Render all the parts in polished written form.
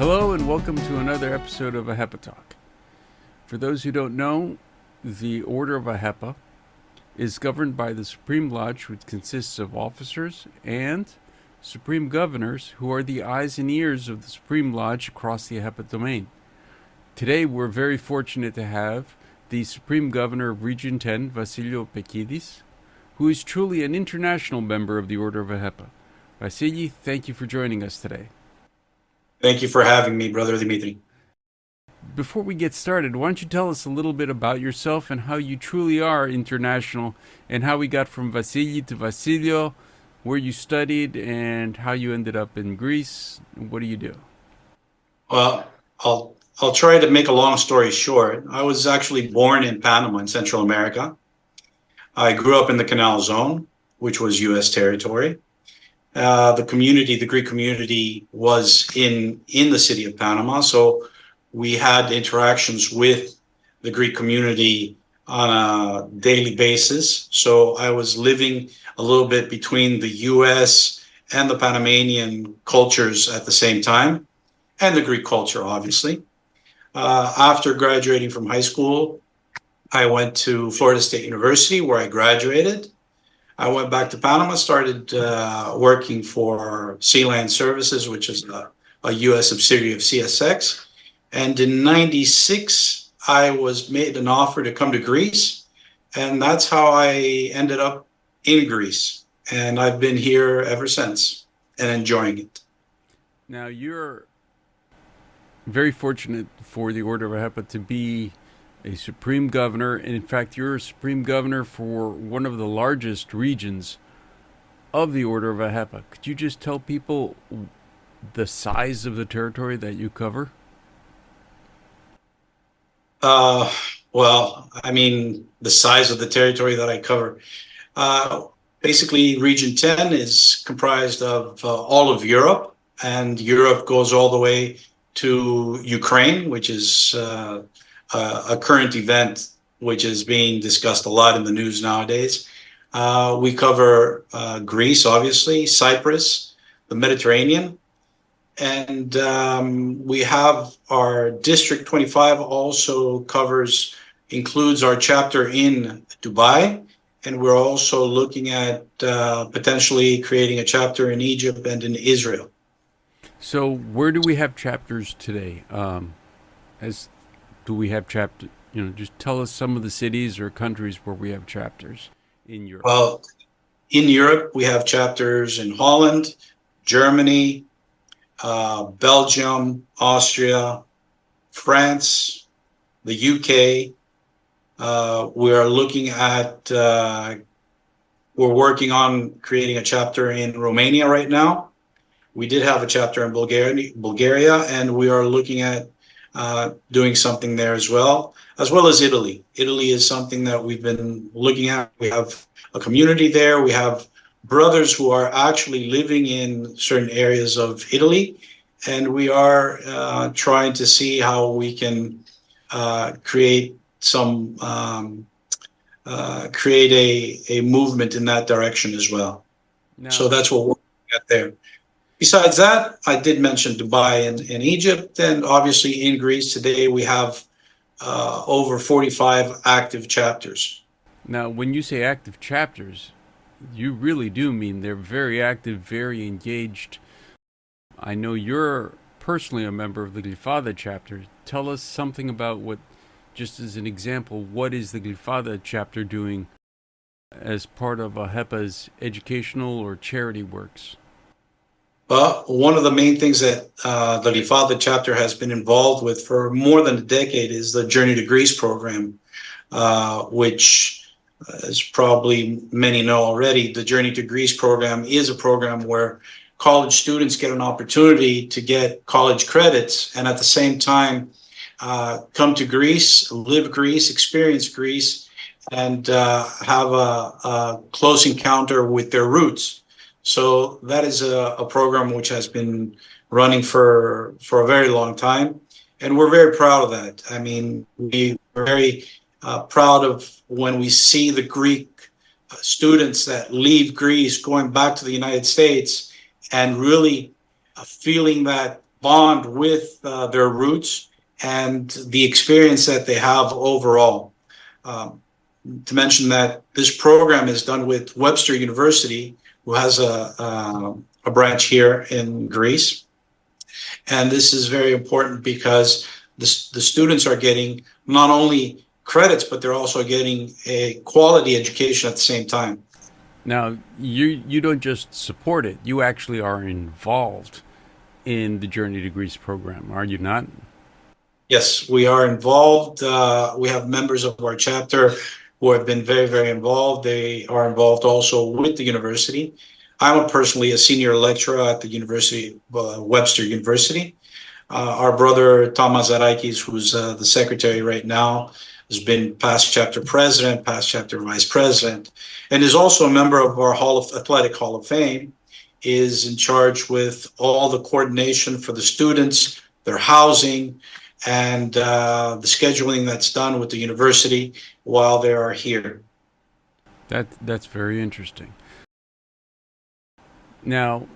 Hello and welcome to another episode of AHEPA Talk. For those who don't know, the Order of AHEPA is governed by the Supreme Lodge, which consists of officers and Supreme Governors, who are the eyes and ears of the Supreme Lodge across the AHEPA domain. Today we're very fortunate to have the Supreme Governor of Region 10, Basilio Petkidis, who is truly an international member of the Order of AHEPA. Vasily, thank you for joining us today. Thank you for having me, Brother Dimitri. Before we get started, why don't you tell us a little bit about yourself and how you truly are international, and how we got from Vasily to Vasilio, where you studied, and how you ended up in Greece. What do you do? Well, I'll try to make a long story short. I was actually born in Panama in Central America. I grew up in the Canal Zone, which was U.S. territory. The Greek community was in the city of Panama, so we had interactions with the Greek community on a daily basis. So I was living a little bit between the U.S. and the Panamanian cultures at the same time, and the Greek culture, obviously. After graduating from high school, I went to Florida State University, where I graduated. I went back to Panama, started working for Sealand Services, which is a U.S. subsidiary of CSX. And in '96, I was made an offer to come to Greece. And that's how I ended up in Greece. And I've been here ever since and enjoying it. Now, you're very fortunate for the Order of AHEPA to be a Supreme Governor, and in fact, you're a Supreme Governor for one of the largest regions of the Order of AHEPA. Could you just tell people the size of the territory that you cover? Well, I mean, the size of the territory that I cover. Basically, Region 10 is comprised of all of Europe, and Europe goes all the way to Ukraine, which is a current event which is being discussed a lot in the news nowadays. We cover Greece, obviously, Cyprus, the Mediterranean, and we have our District 25 also includes our chapter in Dubai, and we're also looking at potentially creating a chapter in Egypt and in Israel. So where do we have chapters today? Do we have chapter? Just tell us some of the cities or countries where we have chapters in Europe. Well, in Europe, we have chapters in Holland, Germany, Belgium, Austria, France, the UK. We are looking at, we're working on creating a chapter in Romania right now. We did have a chapter in Bulgaria, and we are looking at doing something there as well as Italy. Italy is something that we've been looking at. We have a community there. We have brothers who are actually living in certain areas of Italy, and we are trying to see how we can create a movement in that direction as well. No. So that's what we're looking at there. Besides that, I did mention Dubai and Egypt, and obviously in Greece today we have over 45 active chapters. Now, when you say active chapters, you really do mean they're very active, very engaged. I know you're personally a member of the Glyfada chapter. Tell us something about just as an example, what is the Glyfada chapter doing as part of AHEPA's educational or charity works? Well, one of the main things that the Glyfada chapter has been involved with for more than a decade is the Journey to Greece program, which, as probably many know already, the Journey to Greece program is a program where college students get an opportunity to get college credits and at the same time come to Greece, live Greece, experience Greece, and have a close encounter with their roots. So that is a program which has been running for a very long time, and we're very proud of that. I mean, we're very proud of when we see the Greek students that leave Greece going back to the United States and really feeling that bond with their roots and the experience that they have overall. To mention that this program is done with Webster University, who has a branch here in Greece. And this is very important because the students are getting not only credits, but they're also getting a quality education at the same time. Now, you don't just support it, you actually are involved in the Journey to Greece program, are you not? Yes, we are involved. We have members of our chapter who have been very, very involved. They are involved also with the university. I'm personally a senior lecturer at the University, Webster University. Our brother Thomas Zarakis, who's the secretary right now, has been past chapter president, past chapter vice president, and is also a member of our Athletic Hall of Fame, is in charge with all the coordination for the students, their housing, and the scheduling that's done with the university while they are here. That's very interesting. Now,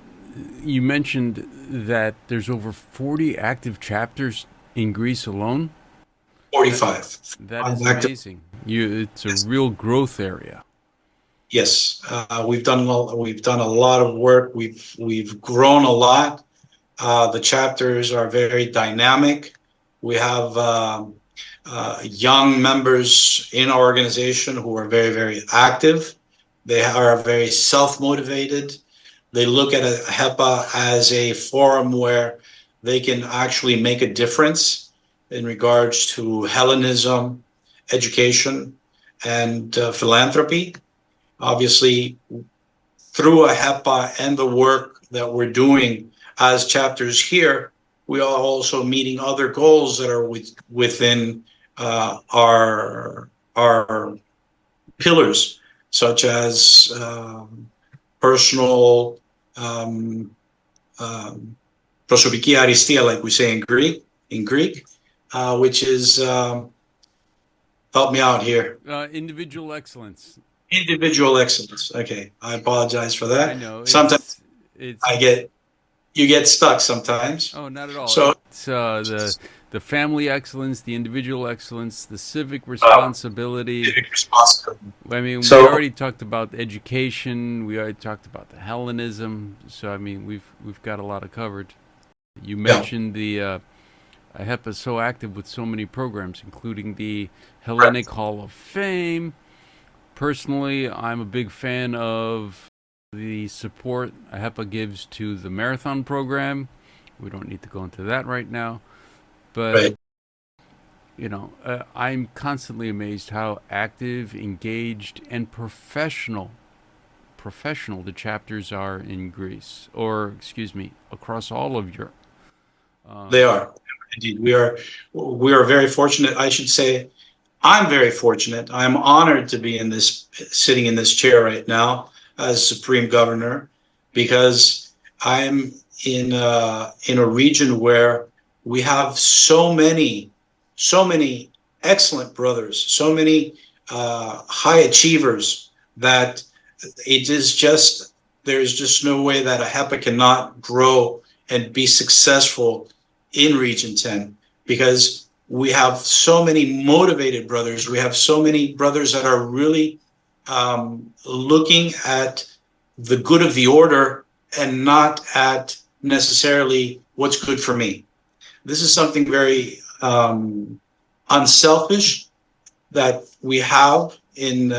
you mentioned that there's over 40 active chapters in Greece alone. 45. That is amazing. It's a real growth area. Yes, we've done a lot of work. We've grown a lot. The chapters are very dynamic. We have young members in our organization who are very, very active. They are very self-motivated. They look at AHEPA as a forum where they can actually make a difference in regards to Hellenism, education, and philanthropy. Obviously, through AHEPA and the work that we're doing as chapters here, we are also meeting other goals that are within our pillars, such as personal prosopiki aristia, like we say in Greek, which is help me out here. Individual excellence. Individual excellence. Okay, I apologize for that. I know. Sometimes you get stuck sometimes. Oh, not at all. So it's the family excellence, the individual excellence, the civic responsibility. Civic responsibility. I mean, So, we already talked about education. We already talked about the Hellenism. So I mean, we've got a lot of covered. You mentioned the AHEPA is so active with so many programs, including the Hellenic Hall of Fame. Personally, I'm a big fan of the support AHEPA gives to the marathon program. We don't need to go into that right now. But, you know, I'm constantly amazed how active, engaged, and professional the chapters are in Greece, or, excuse me, across all of Europe. They are. Indeed. We are very fortunate. I should say, I'm very fortunate. I'm honored to be sitting in this chair right now as Supreme Governor, because I'm in a region where we have so many excellent brothers, so many high achievers, that there's just no way that AHEPA cannot grow and be successful in Region 10, because we have so many motivated brothers. We have so many brothers that are really looking at the good of the order and not at necessarily what's good for me. This is something very unselfish that we have been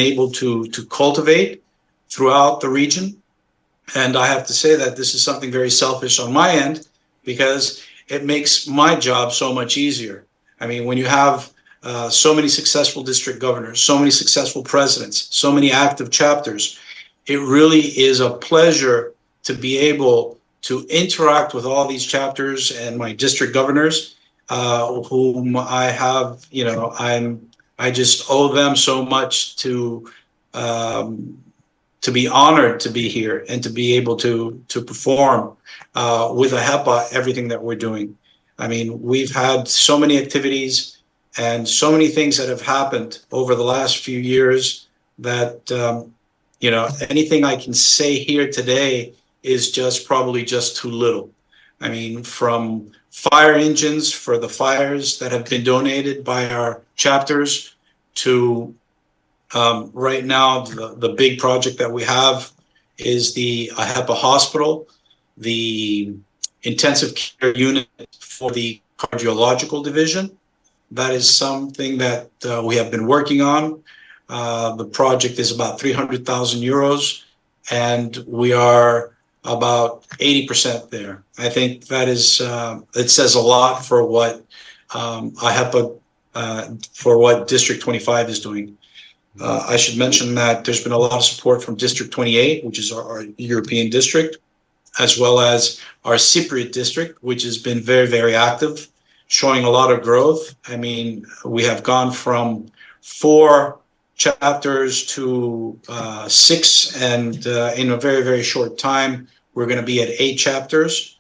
able to cultivate throughout the region. And I have to say that this is something very selfish on my end, because it makes my job so much easier. I mean, when you have so many successful district governors, so many successful presidents, so many active chapters, it really is a pleasure to be able to interact with all these chapters and my district governors, whom I have, I just owe them so much to be honored to be here and to be able to perform with AHEPA everything that we're doing. I mean, we've had so many activities and so many things that have happened over the last few years that, anything I can say here today is probably just too little. I mean, from fire engines for the fires that have been donated by our chapters to right now, the big project that we have is the AHEPA hospital, the intensive care unit for the cardiological division. That is something that we have been working on. The project is about 300,000 euros, and we are about 80% there. I think that is, it says a lot for what AHEPA, for what District 25 is doing. I should mention that there's been a lot of support from District 28, which is our European district, as well as our Cypriot district, which has been very, very active, showing a lot of growth. I mean, we have gone from 4 chapters to 6, and in a very, very short time, we're going to be at 8 chapters.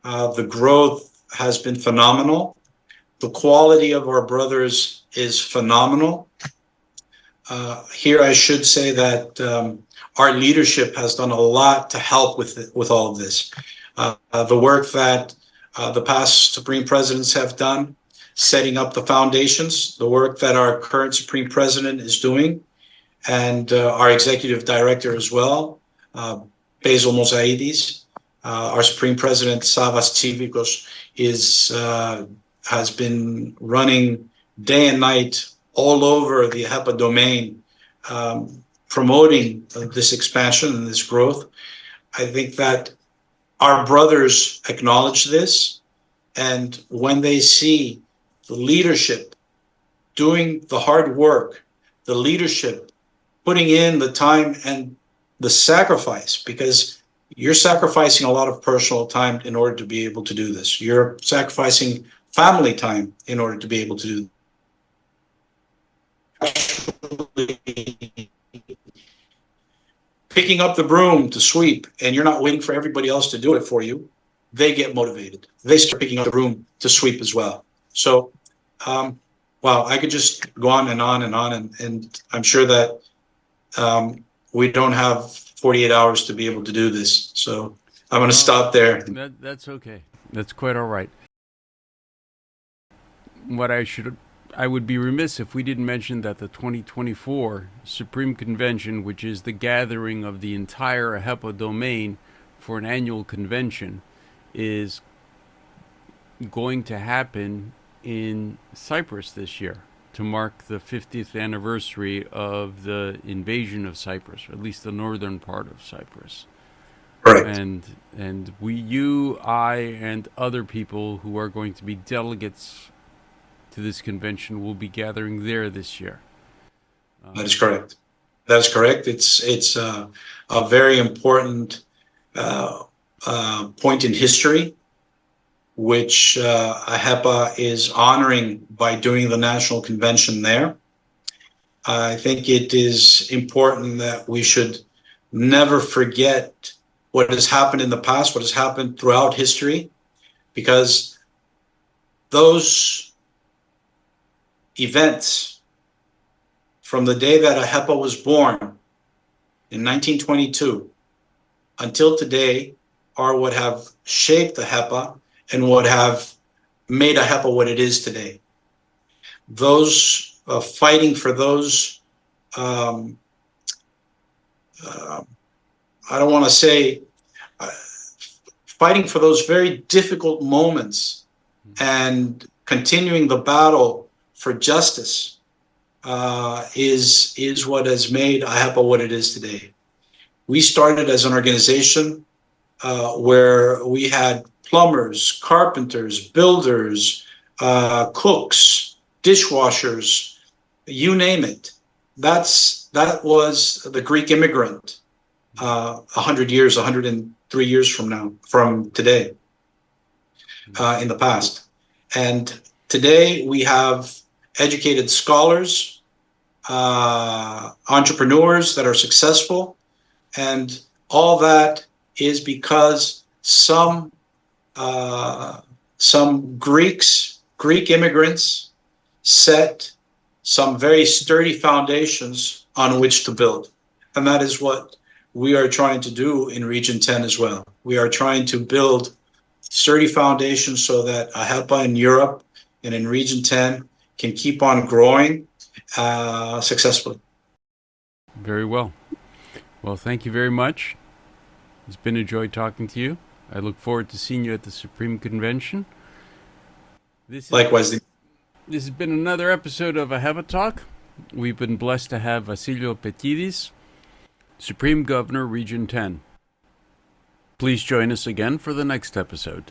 The growth has been phenomenal. The quality of our brothers is phenomenal. Here I should say that our leadership has done a lot to help with all of this. The work that the past Supreme Presidents have done, setting up the foundations, the work that our current Supreme President is doing, and our Executive Director as well, Basilio Petkidis, our Supreme President, Savas Cívicos, has been running day and night all over the AHEPA domain, promoting this expansion and this growth. I think that our brothers acknowledge this, and when they see the leadership doing the hard work, the leadership putting in the time and the sacrifice, because you're sacrificing a lot of personal time in order to be able to do this. You're sacrificing family time in order to be able to do this. Picking up the broom to sweep, and you're not waiting for everybody else to do it for you, they get motivated. They start picking up the broom to sweep as well. So, wow, I could just go on and on and on, and I'm sure that we don't have 48 hours to be able to do this. So I'm going to stop there. That's okay. That's quite all right. I would be remiss if we didn't mention that the 2024 Supreme Convention, which is the gathering of the entire AHEPA domain for an annual convention, is going to happen in Cyprus this year to mark the 50th anniversary of the invasion of Cyprus, or at least the northern part of Cyprus. Correct. And you, I, and other people who are going to be delegates to this convention will be gathering there this year. That is correct. That is correct. It's a very important point in history, which AHEPA is honoring by doing the national convention there. I think it is important that we should never forget what has happened in the past, what has happened throughout history, because those events from the day that AHEPA was born in 1922 until today are what have shaped AHEPA and what have made AHEPA what it is today. Those fighting for those, I don't want to say, fighting for those very difficult moments and continuing the battle for justice is what has made AHEPA what it is today. We started as an organization where we had plumbers, carpenters, builders, cooks, dishwashers, you name it. That was the Greek immigrant 103 years from today, in the past. And today we have educated scholars, entrepreneurs that are successful, and all that is because some Greek immigrants set some very sturdy foundations on which to build. And that is what we are trying to do in Region 10 as well. We are trying to build sturdy foundation so that AHEPA in Europe and in Region 10 can keep on growing successfully. Very well. Well, thank you very much. It's been a joy talking to you. I look forward to seeing you at the Supreme Convention. Likewise. This has been another episode of AHEPA Talk. We've been blessed to have Basilio Petkidis, Supreme Governor, Region 10. Please join us again for the next episode.